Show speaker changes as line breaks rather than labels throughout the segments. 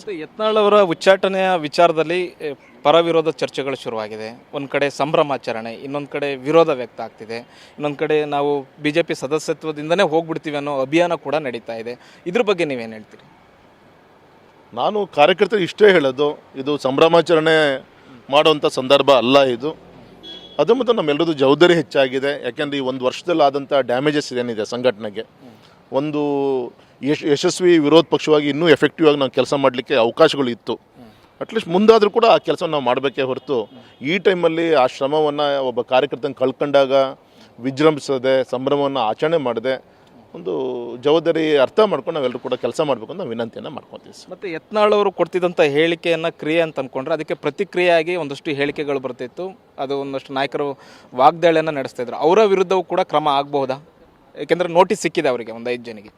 ಮತ್ತು ಯತ್ನಾಳ್ ಅವರ ಉಚ್ಚಾಟನೆಯ ವಿಚಾರದಲ್ಲಿ ಪರ ವಿರೋಧ ಚರ್ಚೆಗಳು ಶುರುವಾಗಿದೆ. ಒಂದು ಕಡೆ ಸಂಭ್ರಮಾಚರಣೆ, ಇನ್ನೊಂದು ಕಡೆ ವಿರೋಧ ವ್ಯಕ್ತ ಆಗ್ತಿದೆ, ಇನ್ನೊಂದು ಕಡೆ ನಾವು BJP ಸದಸ್ಯತ್ವದಿಂದನೇ ಹೋಗ್ಬಿಡ್ತೀವಿ ಅನ್ನೋ ಅಭಿಯಾನ ಕೂಡ ನಡೀತಾ ಇದೆ. ಇದ್ರ ಬಗ್ಗೆ ನೀವೇನು ಹೇಳ್ತೀರಿ?
ನಾನು ಕಾರ್ಯಕರ್ತರು ಇಷ್ಟೇ ಹೇಳೋದು, ಇದು ಸಂಭ್ರಮಾಚರಣೆ ಮಾಡುವಂಥ ಸಂದರ್ಭ ಅಲ್ಲ ಇದು. ಅದು ಮತ್ತು ನಮ್ಮೆಲ್ಲರದ್ದು ಜವಾಬ್ದಾರಿ ಹೆಚ್ಚಾಗಿದೆ. ಯಾಕೆಂದರೆ ಈ ಒಂದು ವರ್ಷದಲ್ಲಿ ಆದಂಥ ಡ್ಯಾಮೇಜಸ್ ಏನಿದೆ ಸಂಘಟನೆಗೆ, ಒಂದು ಯಶಸ್ವಿ ವಿರೋಧ ಪಕ್ಷವಾಗಿ ಇನ್ನೂ ಎಫೆಕ್ಟಿವ್ ಆಗಿ ನಾವು ಕೆಲಸ ಮಾಡಲಿಕ್ಕೆ ಅವಕಾಶಗಳು ಇತ್ತು. ಅಟ್ಲೀಸ್ಟ್ ಮುಂದಾದರೂ ಕೂಡ ಆ ಕೆಲಸ ನಾವು ಮಾಡಬೇಕೇ ಹೊರತು ಈ ಟೈಮಲ್ಲಿ ಆ ಶ್ರಮವನ್ನು ಒಬ್ಬ ಕಾರ್ಯಕರ್ತನ ಕಳ್ಕೊಂಡಾಗ ವಿಜೃಂಭಿಸದೆ ಸಂಭ್ರಮವನ್ನು ಆಚರಣೆ ಮಾಡದೆ ಒಂದು ಜವಾಬ್ದಾರಿ ಅರ್ಥ ಮಾಡ್ಕೊಂಡು ನಾವೆಲ್ಲರೂ ಕೂಡ ಕೆಲಸ ಮಾಡಬೇಕು ಅಂತ ವಿನಂತಿಯನ್ನು ಮಾಡ್ಕೊತೀವಿ.
ಮತ್ತು ಯತ್ನಾಳ್ ಅವರು ಕೊಡ್ತಿದ್ದಂಥ ಹೇಳಿಕೆಯನ್ನು ಕ್ರಿಯೆ ಅಂತ ಅಂದ್ಕೊಂಡ್ರೆ ಅದಕ್ಕೆ ಪ್ರತಿಕ್ರಿಯೆಯಾಗಿ ಒಂದಷ್ಟು ಹೇಳಿಕೆಗಳು ಬರ್ತಿತ್ತು. ಅದು ಒಂದಷ್ಟು ನಾಯಕರು ವಾಗ್ದಾಳಿಯನ್ನು ನಡೆಸ್ತಾಯಿದ್ರು. ಅವರ ವಿರುದ್ಧವೂ ಕೂಡ ಕ್ರಮ ಆಗಬಹುದಾ? ಯಾಕೆಂದರೆ ನೋಟಿಸ್ ಸಿಕ್ಕಿದೆ ಅವರಿಗೆ, ಒಂದು 5 ಜನಿಗೆ.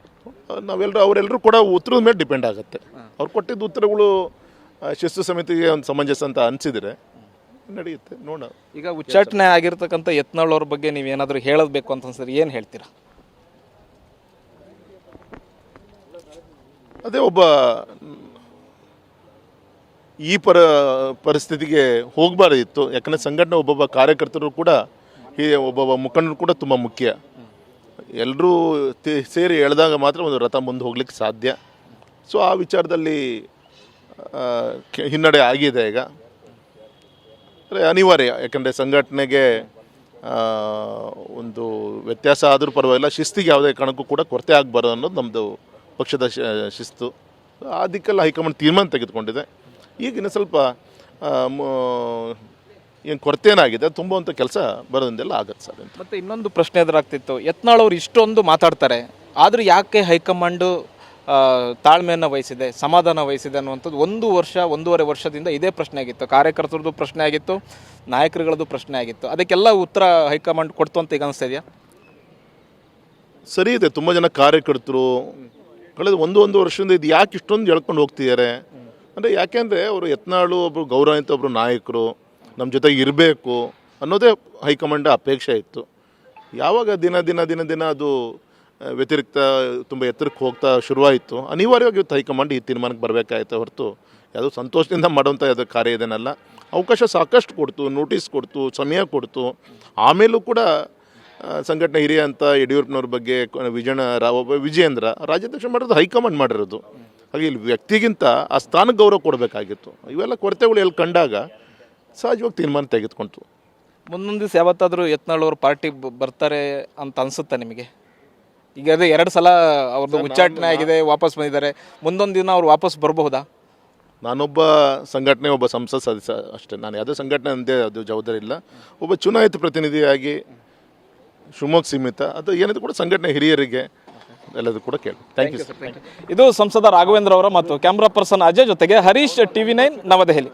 ಅವರೆಲ್ಲರೂ ಕೂಡ ಉತ್ತರದ ಮೇಲೆ ಡಿಪೆಂಡ್ ಆಗುತ್ತೆ. ಅವ್ರು ಕೊಟ್ಟಿದ್ದ ಉತ್ತರಗಳು ಶಿಸ್ತು ಸಮಿತಿಗೆ ಒಂದು ಸಮಂಜಸ ಅಂತ ಅನಿಸಿದರೆ ನಡೆಯುತ್ತೆ, ನೋಡೋಣ.
ಈಗ ಉಚ್ಚಾಟನೆ ಆಗಿರ್ತಕ್ಕಂಥ ಯತ್ನಾಳ್ ಅವ್ರ ಬಗ್ಗೆ ನೀವೇನಾದರೂ ಹೇಳಬೇಕು ಅಂತ ಅನ್ಸಿದ್ರೆ ಏನು ಹೇಳ್ತೀರಾ?
ಅದೇ ಒಬ್ಬ ಈ ಪರಿಸ್ಥಿತಿಗೆ ಹೋಗಬಾರ್ದಿತ್ತು. ಯಾಕಂದರೆ ಸಂಘಟನೆ ಒಬ್ಬೊಬ್ಬ ಕಾರ್ಯಕರ್ತರು ಕೂಡ ಒಬ್ಬೊಬ್ಬ ಮುಖಂಡರು ಕೂಡ ತುಂಬ ಮುಖ್ಯ. ಎಲ್ಲರೂ ಸೇರಿ ಎಳೆದಾಗ ಮಾತ್ರ ಒಂದು ರಥ ಮುಂದೆ ಹೋಗ್ಲಿಕ್ಕೆ ಸಾಧ್ಯ. ಸೊ ಆ ವಿಚಾರದಲ್ಲಿ ಹಿನ್ನಡೆ ಆಗಿದೆ. ಈಗ ಅನಿವಾರ್ಯ, ಯಾಕಂದರೆ ಸಂಘಟನೆಗೆ ಒಂದು ವ್ಯತ್ಯಾಸ ಆದರೂ ಪರವಾಗಿಲ್ಲ, ಶಿಸ್ತಿಗೆ ಯಾವುದೇ ಕಾರಣಕ್ಕೂ ಕೂಡ ಕೊರತೆ ಆಗಬಾರ್ದು ಅನ್ನೋದು ನಮ್ಮದು ಪಕ್ಷದ ಶಿಸ್ತು. ಆ ದಿಕ್ಕಲ್ಲಿ ಹೈಕಮಾಂಡ್ ತೀರ್ಮಾನ ತೆಗೆದುಕೊಂಡಿದೆ. ಈಗ ಇನ್ನು ಸ್ವಲ್ಪ ಏನು ಕೊರತೆ ಏನಾಗಿದೆ ತುಂಬುವಂಥ ಕೆಲಸ ಬರೋದ್ರಿಂದೆಲ್ಲ ಆಗುತ್ತೆ ಸರ್.
ಮತ್ತು ಇನ್ನೊಂದು ಪ್ರಶ್ನೆ ಎದುರಾಗ್ತಿತ್ತು, ಯತ್ನಾಳ್ ಅವರು ಇಷ್ಟೊಂದು ಮಾತಾಡ್ತಾರೆ, ಆದರೂ ಯಾಕೆ ಹೈಕಮಾಂಡು ತಾಳ್ಮೆಯನ್ನು ವಹಿಸಿದೆ, ಸಮಾಧಾನ ವಹಿಸಿದೆ ಅನ್ನುವಂಥದ್ದು 1-1.5 ವರ್ಷದಿಂದ ಇದೇ ಪ್ರಶ್ನೆ ಆಗಿತ್ತು. ಕಾರ್ಯಕರ್ತರದ್ದು ಪ್ರಶ್ನೆ ಆಗಿತ್ತು, ನಾಯಕರುಗಳದ್ದು ಪ್ರಶ್ನೆ ಆಗಿತ್ತು. ಅದಕ್ಕೆಲ್ಲ ಉತ್ತರ ಹೈಕಮಾಂಡ್ ಕೊಡ್ತು ಅಂತ ಈಗ ಅನಿಸ್ತಾ ಇದೆಯಾ?
ಸರಿ ಇದೆ. ತುಂಬ ಜನ ಕಾರ್ಯಕರ್ತರು ಕಳೆದ 1-1.5 ವರ್ಷದಿಂದ ಇದು ಯಾಕೆ ಇಷ್ಟೊಂದು ಎಳ್ಕೊಂಡು ಹೋಗ್ತಿದ್ದಾರೆ ಅಂದರೆ, ಯಾಕೆಂದರೆ ಅವರು ಯತ್ನಾಳು ಒಬ್ಬರು ಗೌರವಾನ್ವಿತ ಒಬ್ಬರು ನಾಯಕರು, ನಮ್ಮ ಜೊತೆಗೆ ಇರಬೇಕು ಅನ್ನೋದೇ ಹೈಕಮಾಂಡ್ ಅಪೇಕ್ಷೆ ಇತ್ತು. ಯಾವಾಗ ದಿನ ಅದು ವ್ಯತಿರಿಕ್ತ ತುಂಬ ಎತ್ತರಕ್ಕೆ ಹೋಗ್ತಾ ಶುರುವಾಯಿತು, ಅನಿವಾರ್ಯವಾಗಿ ಇವತ್ತು ಹೈಕಮಾಂಡ್ ಈ ತೀರ್ಮಾನಕ್ಕೆ ಬರಬೇಕಾಯ್ತು ಹೊರತು ಯಾವುದೋ ಸಂತೋಷದಿಂದ ಮಾಡುವಂಥ ಯಾವುದೋ ಕಾರ್ಯ ಇದೇನಲ್ಲ. ಅವಕಾಶ ಸಾಕಷ್ಟು ಕೊಡ್ತು, ನೋಟಿಸ್ ಕೊಡ್ತು, ಸಮಯ ಕೊಡ್ತು. ಆಮೇಲೂ ಕೂಡ ಸಂಘಟನೆ ಹಿರಿಯ ಅಂತ ಯಡಿಯೂರಪ್ಪನವ್ರ ಬಗ್ಗೆ ವಿಜಯೇಂದ್ರ ರಾಜ್ಯಾಧ್ಯಕ್ಷ ಮಾಡಿರೋದು ಹೈಕಮಾಂಡ್ ಮಾಡಿರೋದು. ಹಾಗೆ ಇಲ್ಲಿ ವ್ಯಕ್ತಿಗಿಂತ ಆ ಸ್ಥಾನಕ್ಕೆ ಗೌರವ ಕೊಡಬೇಕಾಗಿತ್ತು. ಇವೆಲ್ಲ ಕೊರತೆಗಳು ಎಲ್ಲಿ ಕಂಡಾಗ ಸಹಜವಾಗಿ ತೀರ್ಮಾನ ತೆಗೆದುಕೊಂತು.
ಮುಂದೊಂದು ದಿವಸ ಯಾವತ್ತಾದರೂ ಯತ್ನಾಳ್ ಅವರು ಪಾರ್ಟಿ ಬರ್ತಾರೆ ಅಂತ ಅನಿಸುತ್ತಾ ನಿಮಗೆ? ಈಗ ಅದೇ 2 ಸಲ ಅವ್ರದ್ದು ಉಚ್ಚಾಟನೆ ಆಗಿದೆ, ವಾಪಸ್ ಬಂದಿದ್ದಾರೆ. ಮುಂದೊಂದು ದಿನ ಅವ್ರು ವಾಪಸ್ ಬರಬಹುದಾ?
ನಾನೊಬ್ಬ ಸಂಘಟನೆ, ಒಬ್ಬ ಸಂಸತ್ ಸದಸ್ಯ ಅಷ್ಟೇ. ನಾನು ಯಾವುದೇ ಸಂಘಟನೆ ಅಂದೇ ಅದು ಜವಾಬ್ದಾರಿ ಇಲ್ಲ. ಒಬ್ಬ ಚುನಾಯಿತ ಪ್ರತಿನಿಧಿಯಾಗಿ ಶಿವಮೊಗ್ಗ ಸೀಮಿತ ಅದು ಏನಿದೆ ಕೂಡ ಸಂಘಟನೆ ಹಿರಿಯರಿಗೆ ಎಲ್ಲದೂ ಕೂಡ ಕೇಳಿ. Thank you sir.
ಇದು ಸಂಸದ ರಾಘವೇಂದ್ರ ಅವರ ಮತ್ತು ಕ್ಯಾಮ್ರಾ ಪರ್ಸನ್ ಅಜಯ್ ಜೊತೆಗೆ ಹರೀಶ್, TV9 ನವದೆಹಲಿ.